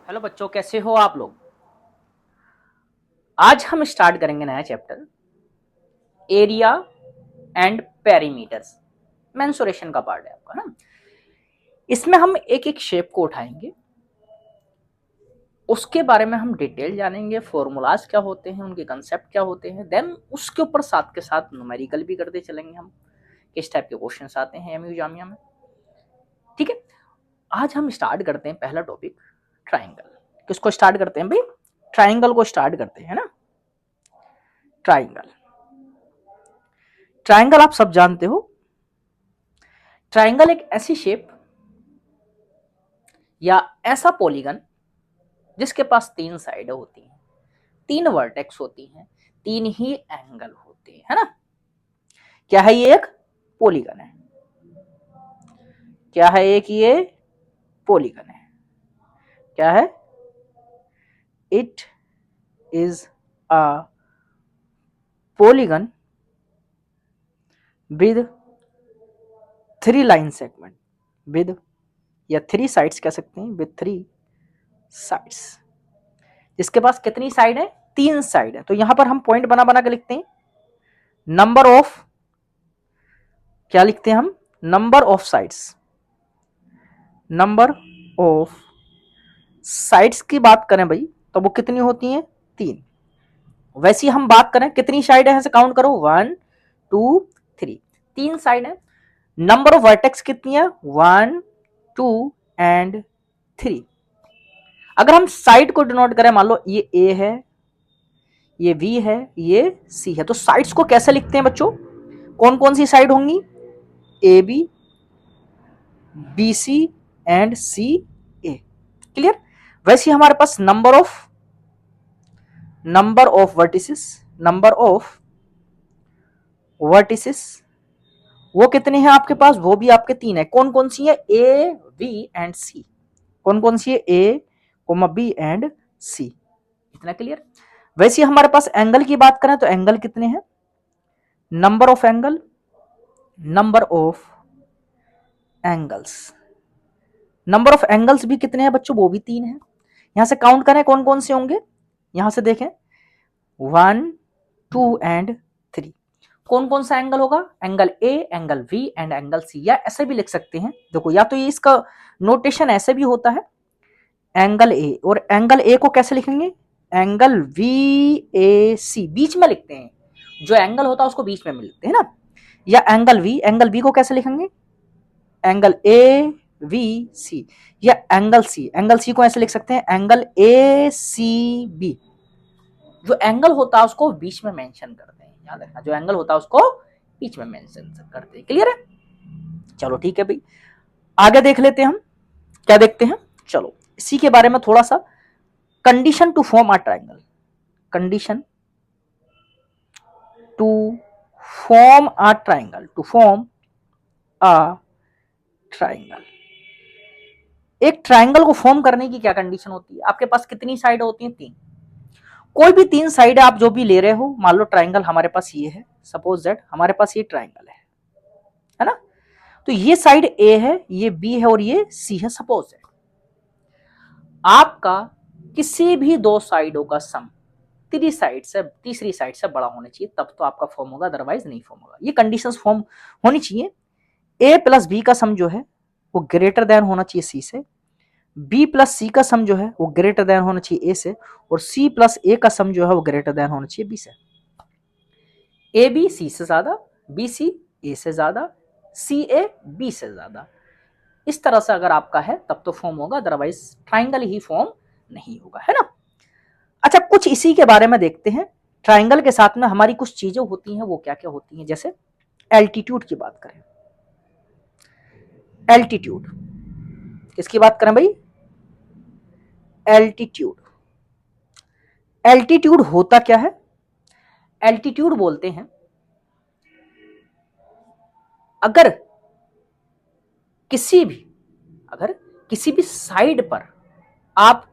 Hello बच्चों, कैसे हो आप लोग। आज हम स्टार्ट करेंगे नया chapter, area and perimeters. Mensuration का पार्ट है आपका ना। इसमें हम एक एक शेप को उठाएंगे, उसके बारे में हम डिटेल जानेंगे, फॉर्मूलाज क्या होते हैं, उनके कंसेप्ट क्या होते हैं। देन उसके ऊपर साथ के साथ न्यूमेरिकल भी करते चलेंगे हम, किस टाइप के क्वेश्चंस आते हैं एमयू जामिया में। ठीक है, आज हम स्टार्ट करते हैं पहला टॉपिक, ट्राइंगल। किसको स्टार्ट करते हैं भाई? ट्राइंगल को स्टार्ट करते हैं ना। ट्राइंगल, ट्राइंगल आप सब जानते हो। ट्राइंगल एक ऐसी शेप या ऐसा पॉलीगन जिसके पास तीन साइड होती हैं, तीन वर्टेक्स होती हैं, तीन ही एंगल होते हैं, है ना। क्या है ये? एक पॉलीगन है। क्या है? एक ये पॉलीगन है। क्या है? It is a polygon with three line segment, with या थ्री साइड्स कह सकते हैं, विद थ्री साइड्स। जिसके पास कितनी साइड है? तीन साइड है। तो यहां पर हम पॉइंट बना बना के लिखते हैं नंबर ऑफ, क्या लिखते हैं हम? Number of sides. Number of sides की बात करें भाई तो वो कितनी होती हैं? तीन। वैसे हम बात करें कितनी साइड है, काउंट करो, 1 2 3, तीन साइड है। नंबर ऑफ वर्टेक्स कितनी है? 1 2 एंड 3। अगर हम साइड को डिनोट करें, मान लो ये ए है, ये बी है, ये सी है, तो साइड्स को कैसे लिखते हैं बच्चों? कौन कौन सी साइड होंगी? A B, B C and C A. Clear? वैसे हमारे पास number of vertices, number of vertices वो कितने हैं आपके पास? वो भी आपके तीन है। कौन कौन सी है? ए बी एंड सी। कौन कौन सी है? ए कोमा बी एंड सी। इतना क्लियर? वैसे हमारे पास एंगल की बात करें तो एंगल कितने हैं? Number of angle, number of angles, number of angles भी कितने हैं बच्चों? वो भी तीन है। यहां से काउंट करें कौन कौन से होंगे, यहां से देखें, 1 2 एंड 3। कौन कौन सा एंगल होगा? Angle A, angle B and angle C. या ऐसे भी लिख सकते हैं, देखो, या तो ये इसका नोटेशन ऐसे भी होता है, एंगल ए, और एंगल ए को कैसे लिखेंगे? एंगल वी ए सी, बीच में लिखते हैं। जो एंगल होता है उसको बीच में मिलते हैं ना। या एंगल बी को कैसे लिखेंगे? एंगल ए वी सी। या एंगल सी को ऐसे लिख सकते हैं, एंगल ए सी बी। जो एंगल होता है उसको बीच में मेंशन करते हैं, याद रखना, जो एंगल होता है उसको बीच में मेंशन करते हैं। क्लियर है? चलो ठीक है भाई, आगे देख लेते हैं हम क्या देखते हैं। चलो इसी के बारे में थोड़ा सा, condition to form a triangle, condition to form a triangle, to form a triangle. एक ट्राइंगल को फॉर्म करने की क्या कंडीशन होती है? आपके पास कितनी साइड होती हैं? तीन। कोई भी तीन साइड आप जो भी ले रहे हो, मान लो ट्राइंगल हमारे पास ये है, सपोज दैट हमारे पास ये ट्राइंगल है ना। तो ये साइड ए है, ये बी है और ये सी है। सपोज दैट आपका किसी भी दो साइडों का सम तीसरी साइड से बड़ा होना चाहिए, तब तो आपका फॉर्म होगा, अदरवाइज नहीं फॉर्म होगा। ये कंडीशंस फॉर्म होनी चाहिए। ए प्लस बी का सम जो है वो ग्रेटर देन होना चाहिए सी से, बी प्लस सी का सम जो है वो ग्रेटर देन होना चाहिए ए से, और सी प्लस ए का सम जो है वो ग्रेटर देन होना चाहिए बी से। ए बी सी से ज्यादा, बी सी ए से ज्यादा, सी ए बी से ज्यादा। इस तरह से अगर आपका है तब तो फॉर्म होगा, अदरवाइज ट्राइंगल ही फॉर्म नहीं होगा, है ना। अच्छा, कुछ इसी के बारे में देखते हैं। ट्राइंगल के साथ में हमारी कुछ चीजें होती हैं, वो क्या क्या होती हैं। जैसे एल्टीट्यूड की बात करें, एल्टीट्यूड किसकी बात करें भाई? एल्टीट्यूड। एल्टीट्यूड होता क्या है? एल्टीट्यूड बोलते हैं, अगर किसी भी अगर किसी भी साइड पर आप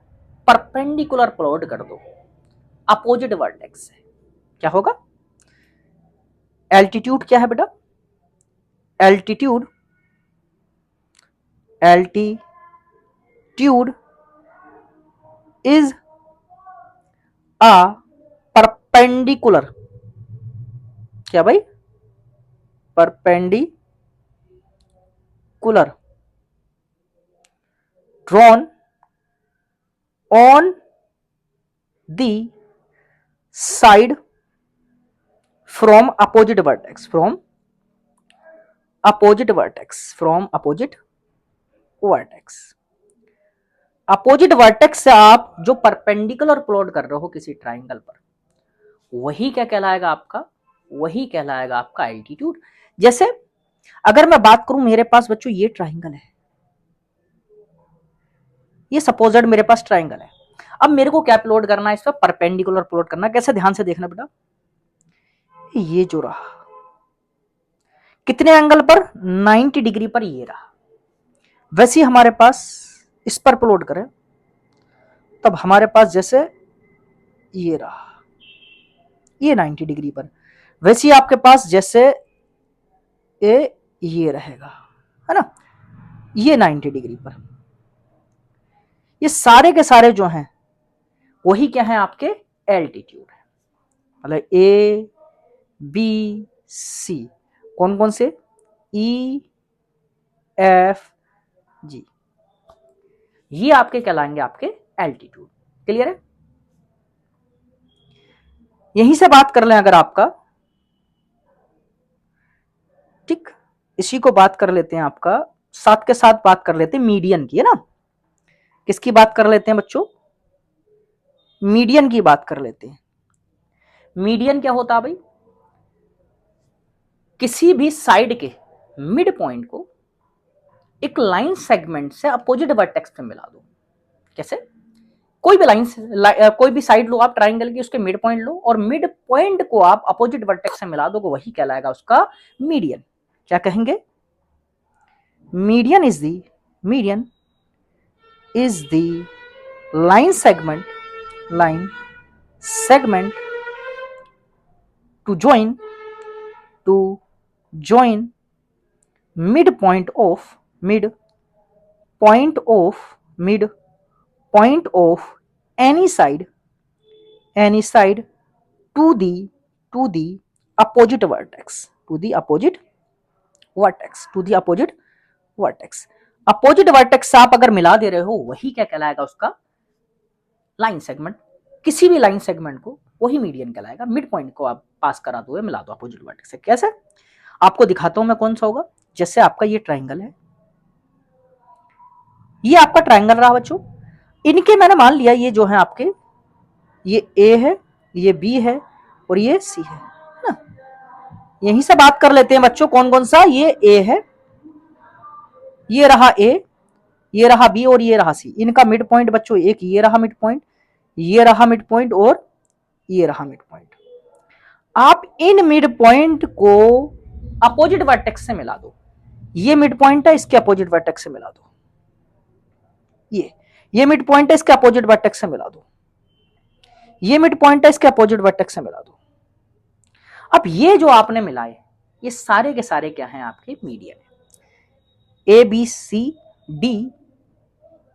परपेंडिकुलर प्लॉट कर दो अपोजिट वर्टेक्स से, क्या होगा? एल्टीट्यूड क्या है बेटा? Altitude, altitude is a perpendicular, क्या भाई, perpendicular drawn on the side from opposite vertex, from opposite vertex, from opposite vertex. Opposite vertex से आप जो परपेंडिकुलर प्लॉट कर रहे हो किसी ट्राइंगल पर, वही क्या कहलाएगा आपका, वही कहलाएगा आपका एल्टीट्यूड। जैसे अगर मैं बात करूं, मेरे पास बच्चों ये ट्राइंगल है, ये सपोज्ड मेरे पास ट्राइंगल है। अब मेरे को क्या प्लॉट करना है, इस पर परपेंडिकुलर प्लॉट करना। कैसे, ध्यान से देखना बेटा, ये जो रहा कितने एंगल पर, 90 डिग्री पर ये रहा। वैसे ही हमारे पास इस पर प्लॉट करें, तब हमारे पास जैसे ये रहा, ये 90 डिग्री पर। वैसे ही आपके पास जैसे ये रहेगा, है ना, ये 90 डिग्री पर। ये सारे के सारे जो हैं वही क्या है, आपके एल्टीट्यूड है। मतलब ए बी सी, कौन कौन से, ई एफ जी, ये आपके कहलाएंगे आपके एल्टीट्यूड। क्लियर है? यहीं से बात कर लें अगर आपका, ठीक, इसी को बात कर लेते हैं आपका, साथ के साथ बात कर लेते हैं मीडियन की, है ना। किसकी बात कर लेते हैं बच्चों, मीडियन की बात कर लेते हैं। मीडियन क्या होता है भाई, किसी भी साइड के मिड पॉइंट को एक लाइन सेगमेंट से अपोजिट वर्टेक्स पे मिला दो। कैसे, कोई भी लाइन कोई भी साइड लो आप ट्राइंगल की, उसके मिड पॉइंट लो और मिड पॉइंट को आप अपोजिट वर्टेक्स से मिला दो, वही कहलाएगा उसका मीडियन। क्या कहेंगे, median is the line segment to join midpoint of any side to the opposite vertex, opposite vertex से आप अगर मिला दे रहे हो, वही क्या कहलाएगा उसका लाइन सेगमेंट। किसी भी लाइन सेगमेंट को वही मीडियन कहलाएगा। मिड पॉइंट को आप पास करा दो, मिला दो अपोजिट वर्टेक्स से। कैसे, आपको दिखाता हूं मैं कौन सा होगा। जैसे आपका ये ट्राइंगल है, ये आपका ट्राइंगल रहा बच्चों, इनके मैंने मान लिया ये जो है आपके, ये ए है, ये बी है और ये सी है ना। यहीं से बात कर लेते हैं बच्चों, कौन कौन सा, ये ए है, ये रहा ए, ये रहा बी और ये रहा सी। इनका मिड पॉइंट बच्चों एक ये रहा मिड पॉइंट, ये रहा मिड पॉइंट और ये रहा मिड पॉइंट। आप इन मिड पॉइंट को अपोजिट वर्टेक्स से मिला दो। ये मिड पॉइंट है, इसके अपोजिट वर्टेक्स से मिला दो। ये मिड पॉइंट है, इसके अपोजिट वर्टेक्स से मिला दो। ये मिड पॉइंट है, इसके अपोजिट वर्टेक्स से मिला दो। अब ये जो आपने मिलाए, ये सारे के सारे क्या हैं, आपके मीडियन है। A B C D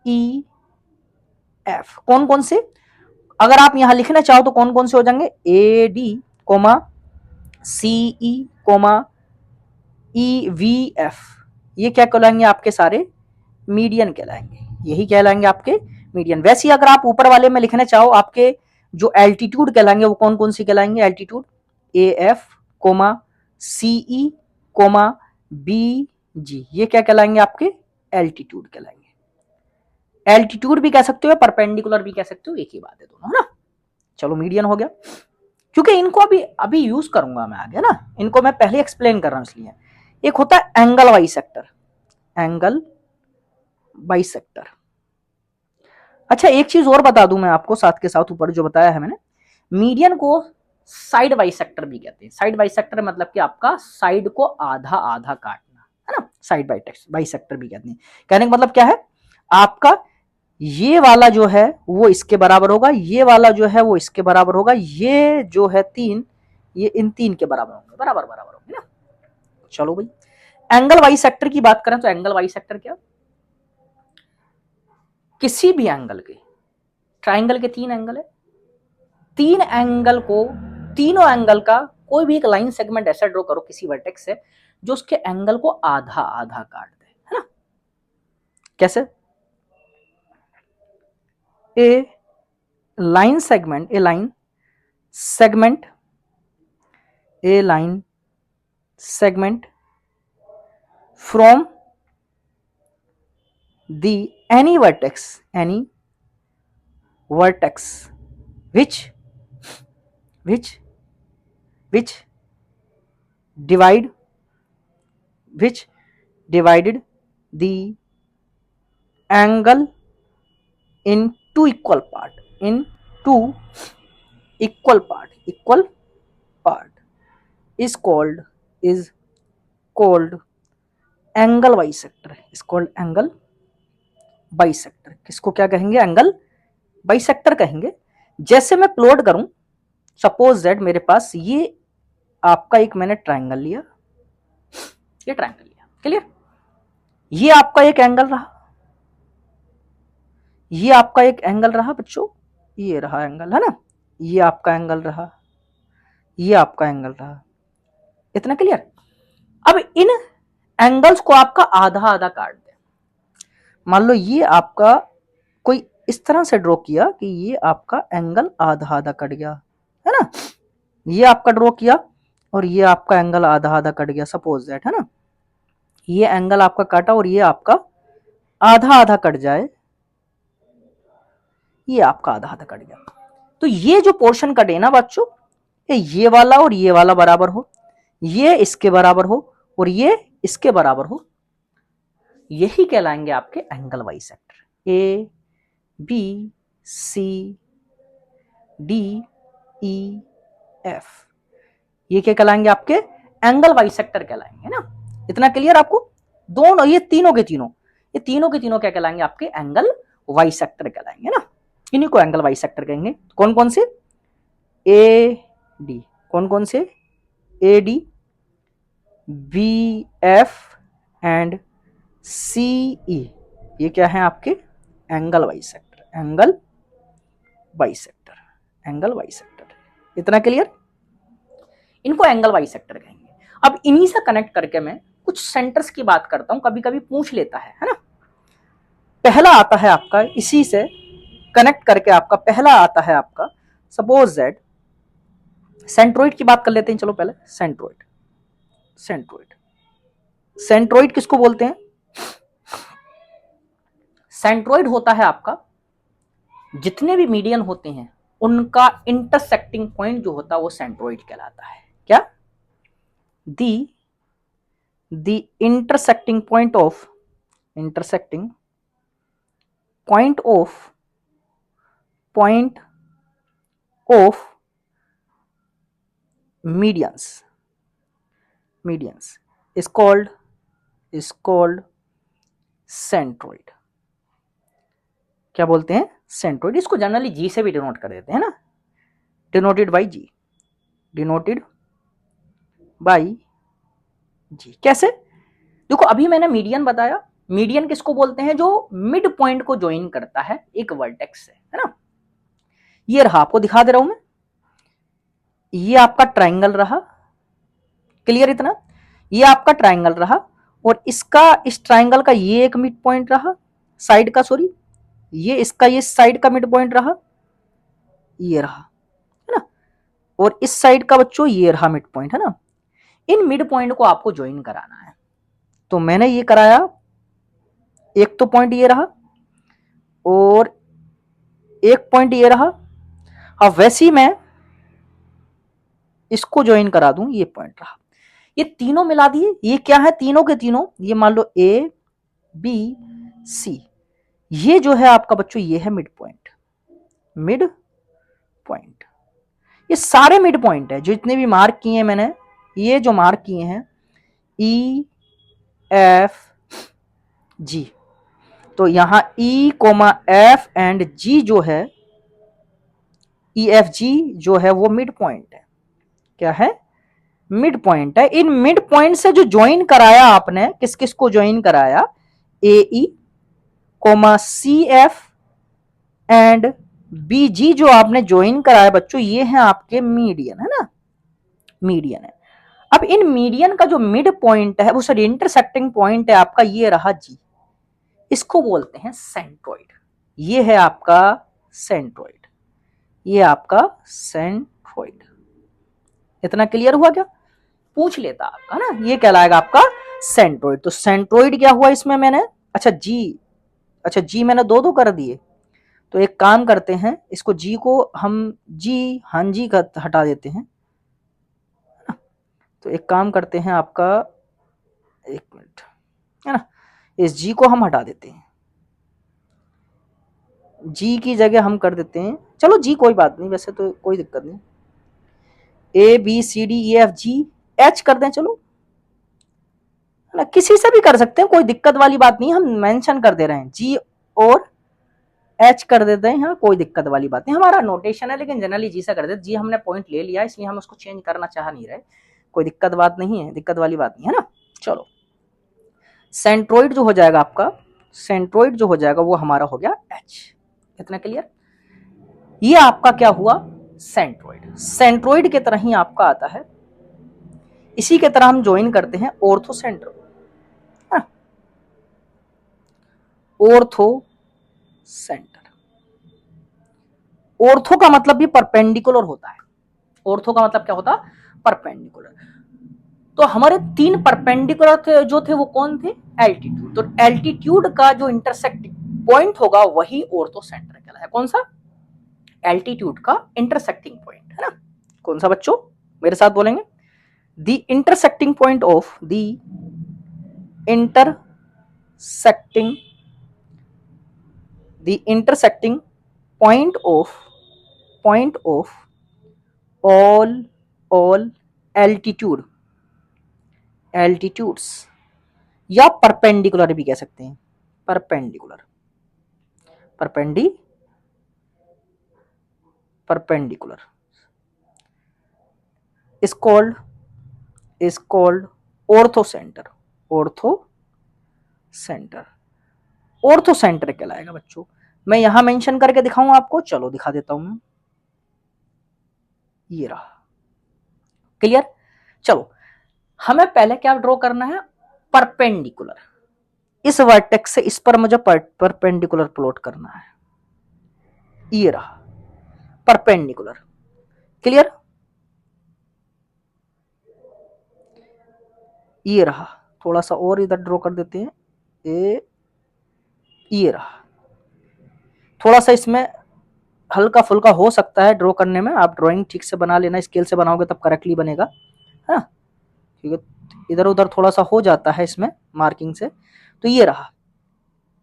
E F, कौन कौन से, अगर आप यहां लिखना चाहो तो कौन कौन से हो जाएंगे, A D comma C E comma E B F, ये क्या कहलाएंगे आपके सारे मीडियन कहलाएंगे। यही कहलाएंगे आपके मीडियन। वैसे ही अगर आप ऊपर वाले में लिखना चाहो, आपके जो एल्टीट्यूड कहलाएंगे वो कौन कौन सी कहलाएंगे, altitude A F comma C E comma B G, ये क्या कहलाएंगे आपके एल्टीट्यूड कहलाएंगे। एल्टीट्यूड भी कह सकते हो, परपेंडिकुलर भी कह सकते हो, एक ही बात है दोनों, है ना। चलो मीडियन हो गया, क्योंकि इनको अभी यूज करूंगा मैं आगे ना, इनको मैं पहले एक्सप्लेन कर रहा हूं इसलिए। एक होता है एंगल बाइसेक्टर। अच्छा एक चीज और बता दूं मैं आपको, साथ के साथ ऊपर जो बताया है मैंने, मीडियन को साइड बाइसेक्टर भी कहते हैं। साइड बाइसेक्टर मतलब कि आपका साइड को आधा आधा काटना, है ना, साइड बाइसेक्टर भी कहते हैं। कहने का मतलब क्या है, आपका ये वाला जो है वो इसके बराबर होगा, ये वाला जो है वो इसके बराबर होगा, ये जो है तीन, ये इन तीन के बराबर होंगे, बराबर होंगे ना। चलो भाई, एंगल बाइसेक्टर की बात करें तो एंगल बाइसेक्टर क्या, किसी भी एंगल के ट्राइंगल के 3 एंगल है, 3 एंगल को, तीनों एंगल का कोई भी एक लाइन सेगमेंट ऐसा ड्रॉ करो किसी वर्टेक्स से जो उसके एंगल को आधा आधा काट दे, है ना। कैसे? A line segment, a line segment, a line segment from the any vertex which divided the angle in two equal part is called angle bisector, is called angle bisector. किसको क्या कहेंगे? एंगल बाइसेक्टर कहेंगे। जैसे मैं plot करूं, suppose that मेरे पास ये आपका एक मैंने ट्राइंगल लिया, ये ट्राइंगल लिया, क्लियर? ये आपका एक एंगल रहा, ये आपका एक एंगल रहा बच्चों, ये रहा एंगल, है ना। ये आपका एंगल रहा, ये आपका एंगल रहा, इतना क्लियर। अब इन एंगल्स को आपका आधा आधा काट दे। मान लो ये आपका कोई इस तरह से ड्रॉ किया कि ये आपका एंगल आधा आधा कट गया, है ना। ये आपका ड्रॉ किया और ये आपका एंगल आधा आधा कट गया, सपोज दैट, है ना। ये एंगल आपका काटा और ये आपका आधा आधा कट जाए, ये आपका आधा आधा कट गया। तो ये जो पोर्शन कटे ना बच्चों, ये वाला और ये वाला बराबर हो, ये इसके बराबर हो और ये इसके बराबर हो, यही कहलाएंगे आपके angle bisector. A B C D E F, ये क्या कहलाएंगे? आपके एंगल बाइसेक्टर कहलाएंगे ना। इतना क्लियर आपको? दोनों ये तीनों के तीनों क्या कहलाएंगे? आपके एंगल बाइसेक्टर कहलाएंगे ना। इन्हीं को एंगल बाइसेक्टर कहेंगे। कौन कौन से? ए डी, कौन कौन से? A D, B F and C E, ये क्या है आपके? Angle bisector, angle bisector, angle bisector. इतना क्लियर? इनको एंगल बाइसेक्टर कहेंगे। अब इन्हीं से कनेक्ट करके मैं कुछ सेंटर्स की बात करता हूं, कभी कभी पूछ लेता है ना। पहला आता है आपका, इसी से कनेक्ट करके आपका पहला आता है आपका, सपोज दैट सेंट्रोइड की बात कर लेते हैं। चलो पहले सेंट्रोइड, सेंट्रोइड किसको बोलते हैं? सेंट्रोइड होता है आपका, जितने भी मीडियन होते हैं उनका इंटरसेक्टिंग पॉइंट जो होता है वो सेंट्रोइड कहलाता है। क्या? The intersecting point of medians is called centroid। क्या बोलते हैं? सेंट्रोइड। इसको जनरली जी से भी डिनोट कर देते हैं ना, डिनोटेड बाई जी। कैसे? देखो अभी मैंने मीडियन बताया। मीडियन किसको बोलते हैं? जो मिड पॉइंट को ज्वाइन करता है एक वर्टेक्स से, है ना। ये रहा, आपको दिखा दे रहा हूं मैं, ये आपका ट्राइंगल रहा, क्लियर इतना? ये आपका ट्राइंगल रहा और इसका, इस ट्राइंगल का ये एक मिड पॉइंट रहा, साइड का, सॉरी, ये इसका ये साइड का मिड पॉइंट रहा, ये रहा, है ना। और इस साइड का बच्चों ये रहा मिड पॉइंट, है ना। इन मिड पॉइंट को आपको ज्वाइन कराना है, तो मैंने ये कराया। एक तो पॉइंट ये रहा और एक पॉइंट ये रहा। अब वैसे ही मैं इसको ज्वाइन करा दूं, ये पॉइंट रहा। ये तीनों मिला दिए, ये क्या है? तीनों के तीनों, ये मान लो ए बी सी, ये जो है आपका बच्चों ये है मिड पॉइंट। ये सारे मिड पॉइंट है जो इतने भी मार्क किए हैं मैंने, ये जो मार्क किए हैं ई एफ जी, तो यहां ई कोमा एफ एंड जी जो है, ई एफ जी जो है वो मिड पॉइंट है। क्या है? मिड पॉइंट है। इन मिड पॉइंट से जो ज्वाइन कराया आपने, किस किस को ज्वाइन कराया? A E comma C F and BG जो आपने ज्वाइन करा है बच्चों, ये है आपके मीडियन, है ना, मीडियन है। अब इन मीडियन का जो मिड पॉइंट है, वो सॉरी इंटरसेक्टिंग पॉइंट है आपका, ये रहा G, इसको बोलते हैं सेंट्रोइड। ये है आपका सेंट्रोइड, ये आपका सेंट्रोइड। इतना क्लियर हुआ क्या? पूछ लेता आपका ना, ये कहलाएगा आपका सेंट्रोइड। तो सेंट्रोइड क्या हुआ इसमें मैंने, अच्छा जी मैंने दो दो कर दिए। तो एक काम करते हैं, इसको जी को हम जी, हाँ जी का हटा देते हैं। तो एक काम करते हैं आपका, एक मिनट, है ना, इस जी को हम हटा देते हैं, जी की जगह हम कर देते हैं, चलो जी कोई बात नहीं, वैसे तो कोई दिक्कत नहीं, ABCDEFG H कर दें, चलो, है ना, किसी से भी कर सकते हैं, कोई दिक्कत वाली बात नहीं, हम मेंशन कर दे रहे हैं जी और H कर देते हैं, हाँ कोई दिक्कत वाली बात नहीं, हमारा नोटेशन है, लेकिन जनरली जी से कर देते, जी हमने पॉइंट ले लिया इसलिए हम उसको चेंज करना चाह नहीं रहे, कोई दिक्कत बात नहीं है, दिक्कत वाली बात नहीं है ना। चलो, सेंट्रोइड जो हो जाएगा आपका, सेंट्रोइड जो हो जाएगा वो हमारा हो गया H। इतना क्लियर? ये आपका क्या हुआ, सेंट्रोइड। सेंट्रोइड की तरह ही आपका आता है, इसी के तरह हम ज्वाइन करते हैं ortho centre, ortho centre. Ortho का मतलब भी परपेंडिकुलर होता है, ऑर्थो का मतलब क्या होता है, परपेंडिकुलर। तो हमारे तीन परपेंडिकुलर थे, जो थे वो कौन थे, एल्टीट्यूड। तो एल्टीट्यूड का जो इंटरसेक्टिंग पॉइंट होगा वही ऑर्थो सेंटर कहलाता है। कौन सा, एल्टीट्यूड का इंटरसेक्टिंग पॉइंट, है ना। कौन सा बच्चों, मेरे साथ बोलेंगे, the intersecting point of the intersecting point of all altitudes, या परपेंडिकुलर भी कह सकते हैं, perpendicular is called ortho centre कहलाएगा बच्चों। मैं यहां मेंशन करके दिखाऊं आपको, चलो दिखा देता हूं मैं, ये रहा, क्लियर। चलो, हमें पहले क्या ड्रॉ करना है, परपेंडिकुलर, इस वर्टेक्स से इस पर मुझे परपेंडिकुलर प्लॉट करना है, ये रहा परपेंडिकुलर, क्लियर। ये रहा, थोड़ा सा और इधर ड्रॉ कर देते हैं, ये रहा, थोड़ा सा इसमें हल्का फुल्का हो सकता है ड्रॉ करने में, आप ड्राइंग ठीक से बना लेना, स्केल से बनाओगे तब करेक्टली बनेगा, हाँ, क्योंकि इधर उधर थोड़ा सा हो जाता है इसमें मार्किंग से। तो ये रहा,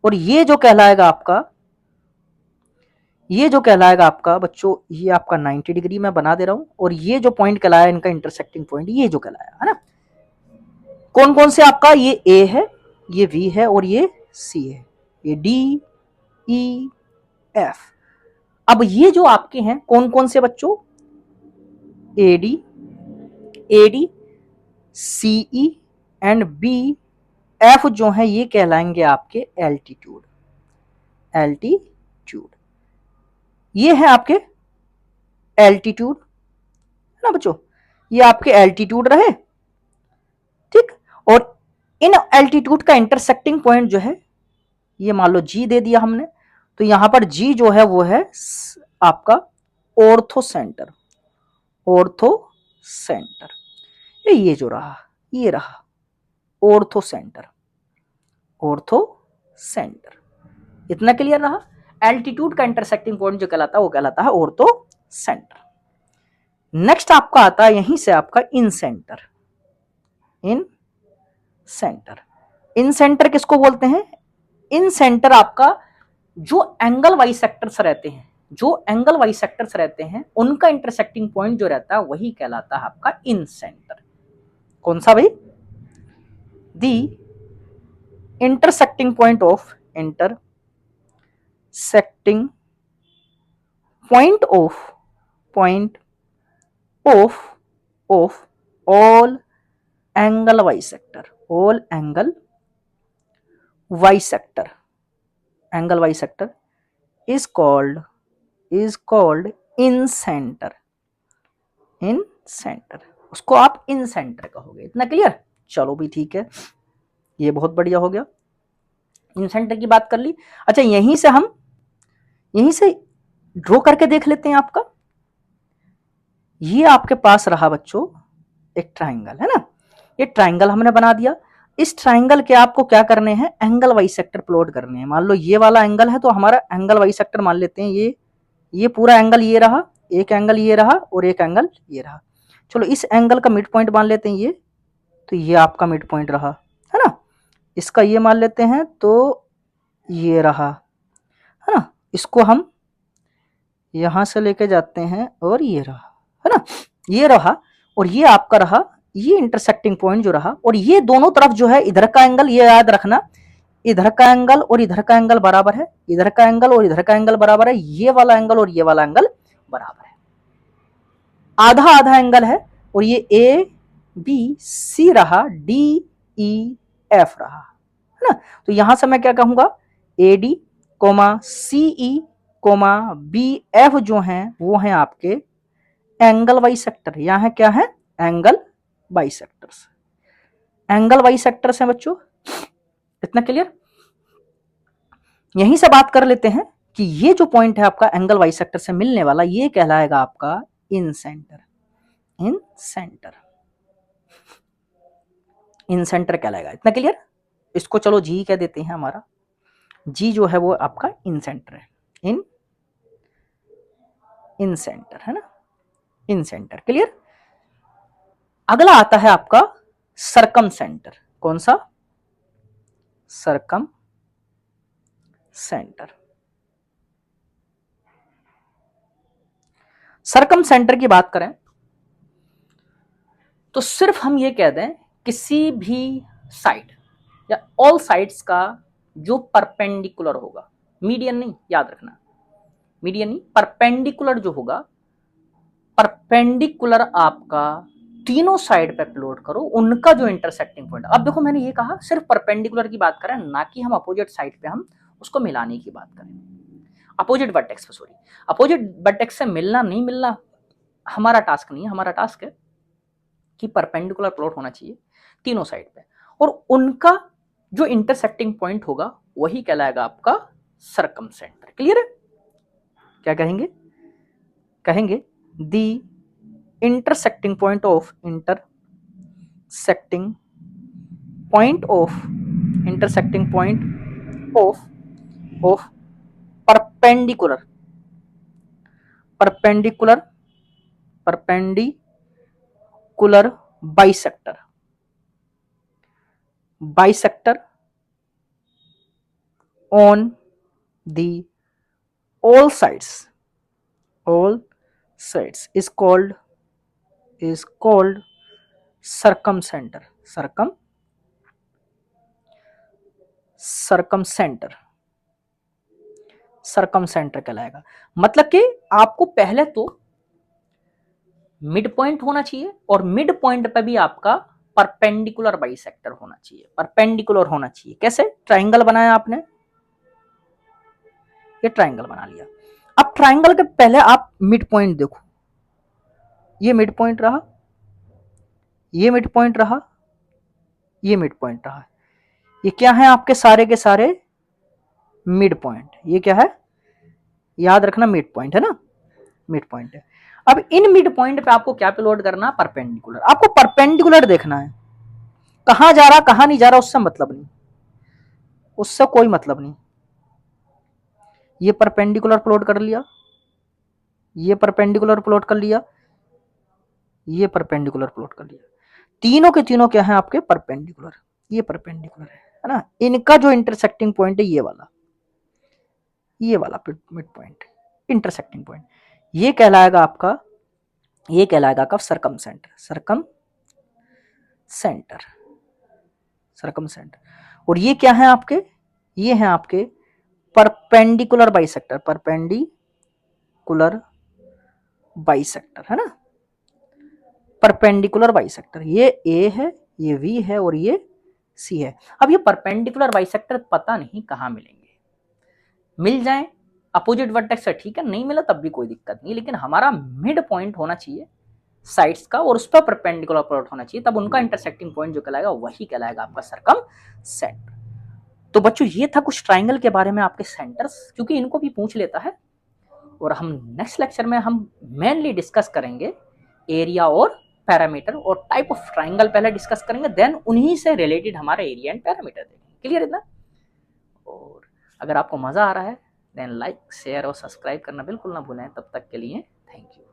और ये जो कहलाएगा आपका बच्चों, ये आपका 90 डिग्री में बना दे रहा हूं, और ये जो पॉइंट कहलाया इनका इंटरसेक्टिंग पॉइंट, ये जो कहलाया, है ना, कौन कौन से आपका, ये ए है, ये V है, और ये C है, ये DEF। अब ये जो आपके हैं कौन कौन से बच्चों, AD CE एंड BF जो है ये कहलाएंगे आपके एल्टीट्यूड, ये है आपके एल्टीट्यूड, है ना बच्चों, ये आपके एल्टीट्यूड रहे, ठीक। और इन एल्टीट्यूड का इंटरसेक्टिंग पॉइंट जो है, ये मान लो G दे दिया हमने, तो यहां पर G जो है वो है आपका ऑर्थो सेंटर, ये जो रहा, ये रहा ऑर्थो सेंटर। इतना क्लियर रहा। एल्टीट्यूड का इंटरसेक्टिंग पॉइंट जो कहलाता है वो कहलाता है ऑर्थो सेंटर। नेक्स्ट आपका आता है यहीं से आपका इन सेंटर किसको बोलते हैं, इन सेंटर आपका जो एंगल बाइसेक्टर्स रहते हैं, उनका इंटरसेक्टिंग पॉइंट जो रहता है वही कहलाता है आपका इन सेंटर। कौन सा भाई, the intersecting point of all angle bisector is called is called in centre, in centre, उसको आप इन सेंटर कहोगे। इतना क्लियर? चलो भी ठीक है, ये बहुत बढ़िया हो गया, इन सेंटर की बात कर ली। अच्छा यहीं से ड्रॉ करके देख लेते हैं आपका। ये आपके पास रहा बच्चों एक ट्राइंगल, है ना, ये ट्राइंगल हमने बना दिया। इस ट्राइंगल के आपको क्या करने हैं, एंगल बाइसेक्टर प्लॉट करने हैं। मान लो ये वाला एंगल है तो हमारा एंगल बाइसेक्टर मान लेते हैं ये पूरा एंगल ये रहा, एक एंगल ये रहा और एक एंगल ये रहा। चलो इस एंगल का मिड पॉइंट मान लेते हैं ये, तो ये आपका मिड पॉइंट रहा, है ना। इसका ये मान लेते हैं तो ये रहा, है ना। इसको हम यहां से लेके जाते हैं और ये रहा, है ना, ये रहा। और ये आपका रहा ये इंटरसेक्टिंग पॉइंट जो रहा। और ये दोनों तरफ जो है इधर का एंगल, ये याद रखना, इधर का एंगल और इधर का एंगल बराबर है, इधर का एंगल और इधर का एंगल बराबर है, ये वाला एंगल और ये वाला एंगल बराबर है। आधा आधा एंगल है और ये ए बी सी रहा, डी ई एफ रहा, है ना। तो यहां से मैं क्या कहूंगा, A D comma C E comma B F जो हैं वो हैं आपके एंगल बाइसेक्टर। यहां है क्या है, एंगल बाइसेक्टर्स, एंगल बाइसेक्टर्स हैं बच्चों। इतना क्लियर? यहीं से बात कर लेते हैं कि ये जो पॉइंट है आपका एंगल बाइसेक्टर से मिलने वाला, ये कहलाएगा आपका इन centre, in centre, in centre कहलाएगा। इतना क्लियर? इसको चलो जी कह देते हैं, हमारा जी जो है वो आपका इन सेंटर है, इन सेंटर, है ना, इन सेंटर। क्लियर? अगला आता है आपका सरकम सेंटर। कौन सा? सरकम सेंटर। सरकम सेंटर की बात करें तो सिर्फ हम ये कह दें किसी भी साइड या ऑल साइड्स का जो परपेंडिकुलर होगा, मीडियन नहीं, याद रखना, मीडियन नहीं, परपेंडिकुलर जो होगा, परपेंडिकुलर आपका तीनों साइड पे प्लॉट करो, उनका जो इंटरसेक्टिंग पॉइंट। अब देखो मैंने ये कहा सिर्फ परपेंडिकुलर की बात करें, ना कि हम अपोजिट साइड पे हम उसको मिलाने की बात करें, अपोजिट वर्टेक्स पे, सॉरी, अपोजिट वर्टेक्स से मिलना नहीं मिलना हमारा टास्क नहीं है। हमारा टास्क है कि परपेंडिकुलर प्लॉट होना चाहिए तीनों साइड पे, और उनका जो इंटरसेक्टिंग पॉइंट होगा वही कहलाएगा आपका सरकम सेंटर। क्लियर है? क्या कहेंगे? कहेंगे the intersecting point of intersecting point of intersecting point of perpendicular perpendicular perpendicular bisector bisector on the all sides is called circumcenter circumcenter कहलाएगा। मतलब कि आपको पहले तो मिड पॉइंट होना चाहिए और मिड पॉइंट पे भी आपका परपेंडिकुलर बाइसेक्टर होना चाहिए, परपेंडिकुलर होना चाहिए। कैसे? ट्राइंगल बनाया आपने, ये ट्राइंगल बना लिया। अब ट्राइंगल के पहले आप मिड पॉइंट देखो, ये मिड पॉइंट रहा, ये मिड पॉइंट रहा, ये मिड पॉइंट रहा। ये क्या है आपके सारे के सारे मिड पॉइंट। ये क्या है? याद रखना मिड पॉइंट है ना, मिड पॉइंट है। अब इन मिड पॉइंट पे आपको क्या प्लॉट करना? परपेंडिकुलर। आपको परपेंडिकुलर देखना है, कहां जा रहा कहां नहीं जा रहा उससे मतलब नहीं, उससे कोई मतलब नहीं। ये परपेंडिकुलर प्लॉट कर लिया, ये परपेंडिकुलर प्लॉट कर लिया, ये परपेंडिकुलर प्लॉट कर लिया, तीनों के तीनों क्या है आपके? परपेंडिकुलर। ये परपेंडिकुलर है ना। इनका जो इंटरसेक्टिंग पॉइंट है ये वाला मिड पॉइंट, इंटरसेक्टिंग पॉइंट, ये कहलाएगा आपका सरकम सेंटर। और ये क्या है आपके? ये हैं आपके परपेंडिकुलर बाइसेक्टर, है ना, परपेंडिकुलर बाइसेक्टर। ये ए है, ये बी है और ये सी है। अब ये परपेंडिकुलर बाइसेक्टर पता नहीं कहां मिलेंगे, मिल जाएं अपोजिट वर्टेक्स से ठीक है, नहीं मिला तब भी कोई दिक्कत नहीं, लेकिन हमारा मिड पॉइंट होना चाहिए साइड्स का और उस पर परपेंडिकुलर प्लॉट होना चाहिए, तब उनका इंटरसेक्टिंग पॉइंट जो कहलाएगा वही कहलाएगा आपका सर्कम सेंटर। तो बच्चों ये था कुछ ट्राइंगल के बारे में आपके सेंटर्स, क्योंकि इनको भी पूछ लेता है। और हम नेक्स्ट लेक्चर में हम मेनली डिस्कस करेंगे एरिया और पैरामीटर और टाइप ऑफ ट्राइंगल पहले डिस्कस करेंगे, देन उन्हीं से रिलेटेड हमारा एरिया एंड पैरामीटर देखेंगे। क्लियर इतना? और अगर आपको मजा आ रहा है देन लाइक शेयर और सब्सक्राइब करना बिल्कुल ना भूलें। तब तक के लिए थैंक यू।